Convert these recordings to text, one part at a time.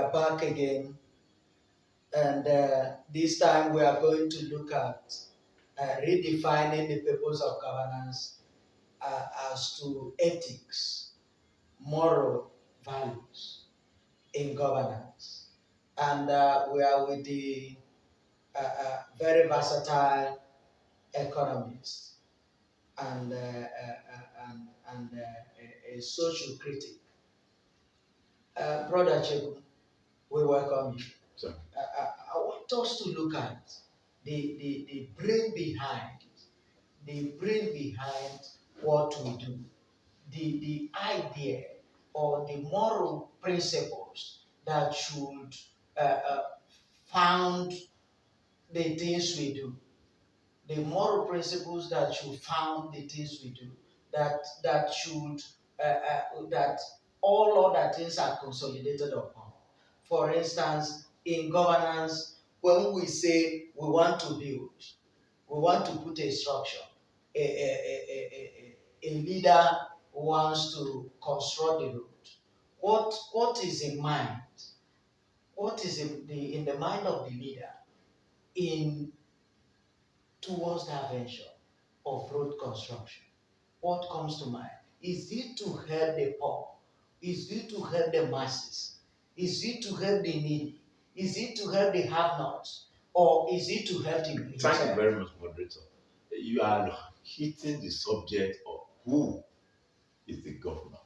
are back again, and this time we are going to look at redefining the purpose of governance as to ethics, moral values in governance. And we are with the very versatile economist and, a social critic. Brother Chebu, we welcome you. So, I want us to look at the brain behind what we do, the idea or the moral principles that should uh, uh, found the things we do, the moral principles that should found the things we do, that should that all other things are consolidated upon. For instance, in governance, when we say we want to build, we want to put a structure, a leader wants to construct the road. What is in mind? What is in the mind of the leader in towards that venture of road construction? What comes to mind? Is it to help the poor? Is it to help the masses? Is it to help the needy? Is it to help the have-nots? Or is it to help him thank you himself? very much, moderator. You are hitting the subject of who is the governor,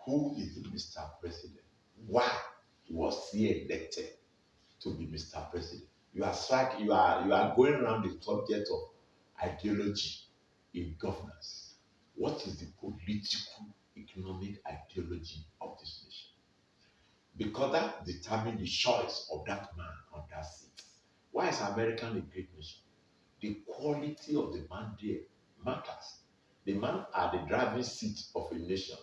who is the Mr. President, why was he elected to be Mr. President. You are going around the subject of ideology in governance. What is the political economic ideology of this nation? Because that determines the choice of that man on that seat. Why is America a great nation? The quality of the man there matters. The man at the driving seat of a nation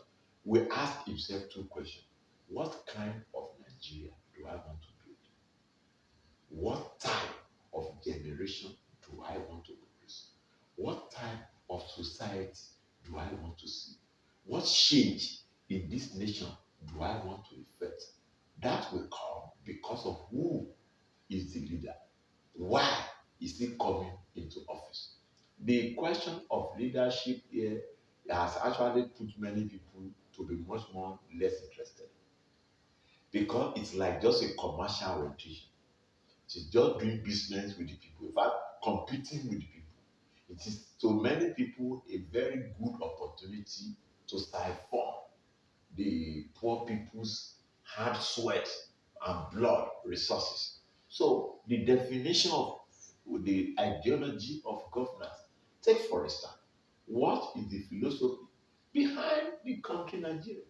will ask himself two questions. What kind of Nigeria do I want to build? What type of generation do I want to produce? What type of society do I want to see? What change in this nation do I want to effect? That will come because of who is the leader. Why is he coming into office? The question of leadership here has actually put many people to be much more less interested because it's like just a commercial orientation. It's just doing business with the people, in fact, competing with the people. It is to many people a very good opportunity to siphon the poor people's hard sweat and blood resources. So the definition of the ideology of governance, take for instance, what is the philosophy behind the country Nigeria?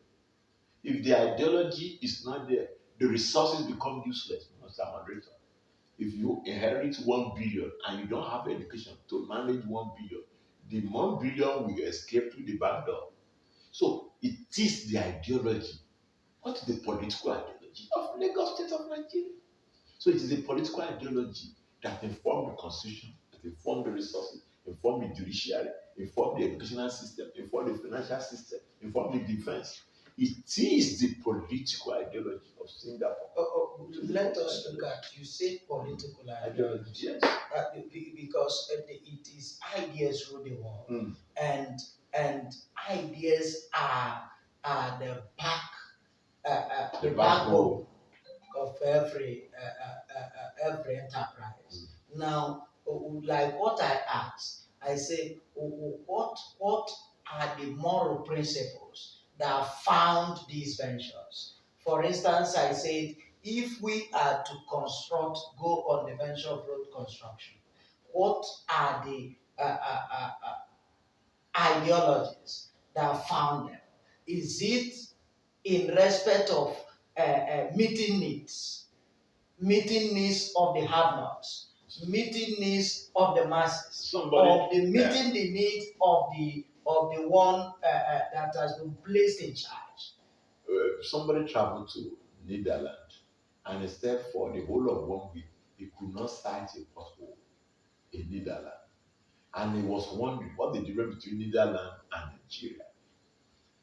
If the ideology is not there, the resources become useless, Mr. Moderator. If you inherit 1 billion and you don't have education to manage 1 billion, the 1 billion will escape through the back door. So it is the ideology. What is the political ideology of Lagos State of Nigeria? So it is the political ideology that informs the constitution, that informs the resources, informs the judiciary, informs the educational system, informs the financial system, informs the defense. It is the political ideology of Singapore. Let us look at, you say political ideology. Yes. Because it is ideas rule the world, Mm. and ideas are the The backbone backbone. of every enterprise. Now, like what I asked, I say, what are the moral principles that found these ventures? For instance, I said, if we are to go on the venture of road construction, what are the ideologies that found them? Is it in respect of meeting needs of the have-nots, meeting needs of the masses, meeting the needs of the one that has been placed in charge? Somebody traveled to Netherlands and instead for the whole of 1 week, he could not sight a pothole in Netherlands. And he was wondering what the difference between Netherlands and Nigeria.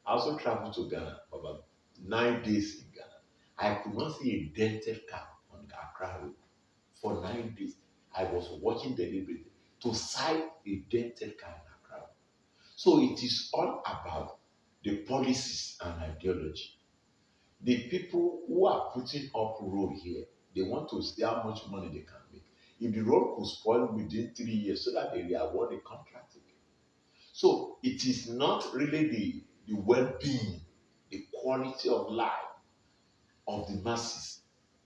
I also traveled to Ghana for about 9 days in Ghana. I could not see a dented car on Accra Road for 9 days. I was watching deliberately to sight a dented car in Accra. So it is all about the policies and ideology. The people who are putting up road here, they want to see how much money they can make. If the road could spoil within 3 years so that they will award a contract again. So it is not really the well-being, the quality of life of the masses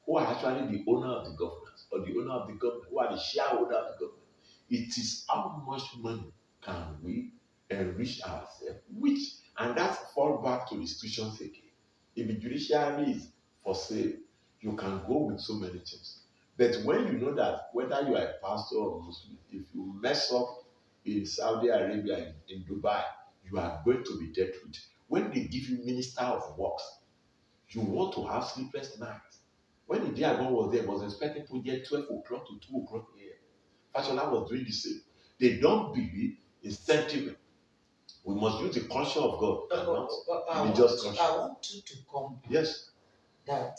who are actually the owner of the government or the owner of the government, who are the shareholder of the government. It is how much money can we enrich ourselves, which, and that fall back to institutions again. If the judiciary is for sale, you can go with so many things. But when you know that whether you are a pastor or Muslim, if you mess up in Saudi Arabia, in Dubai, you are going to be dealt with. When they give you minister of works, you want to have sleepless nights. When the day I was there, I was expecting to get 12 o'clock to 2 o'clock a.m. Fashola was doing the same. They don't believe in sentiment. We must use the conscience of God and not religious conscience. I want you to come back. Yes. That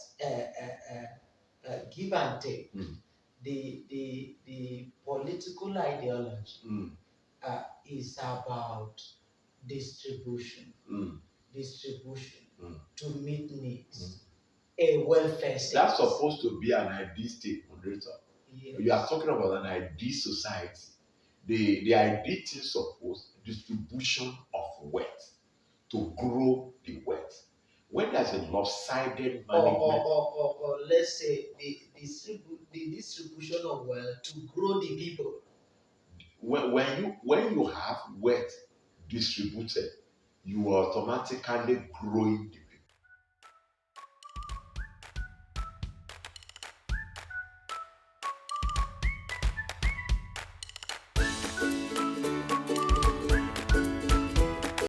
give and take, Mm. the political ideology Mm. is about distribution, Mm. distribution Mm. to meet needs, Mm. a welfare state. That's supposed to be an ideal state, moderator. Yes. You are talking about an ideal society. The ideal thing supposed distribution of wealth to grow the wealth. When there's a lopsided management, Or let's say the distribution of wealth to grow the people. when you have wealth distributed, you are automatically growing the